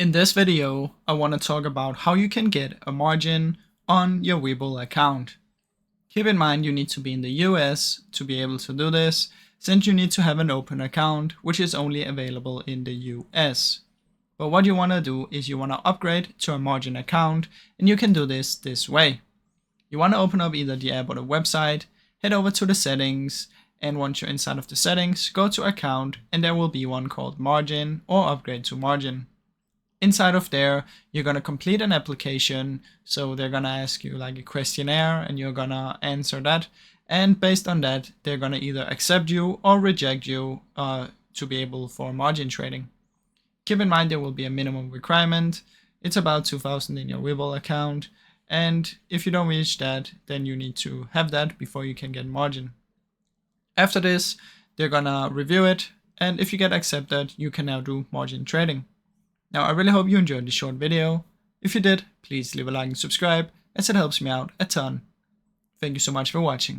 In this video, I want to talk about how you can get a margin on your Webull account. Keep in mind you need to be in the US to be able to do this, since you need to have an open account, which is only available in the US. But what you want to do is you want to upgrade to a margin account, and you can do this way. You want to open up either the app or the website, head over to the settings, and once you're inside of the settings, go to account, and there will be one called margin or upgrade to margin. Inside of there, you're going to complete an application. So they're going to ask you like a questionnaire and you're going to answer that. And based on that, they're going to either accept you or reject you to be able for margin trading. Keep in mind there will be a minimum requirement. It's about 2,000 in your Webull account. And if you don't reach that, then you need to have that before you can get margin. After this, they're going to review it. And if you get accepted, you can now do margin trading. Now, I really hope you enjoyed this short video. If you did, please leave a like and subscribe, as it helps me out a ton. Thank you so much for watching.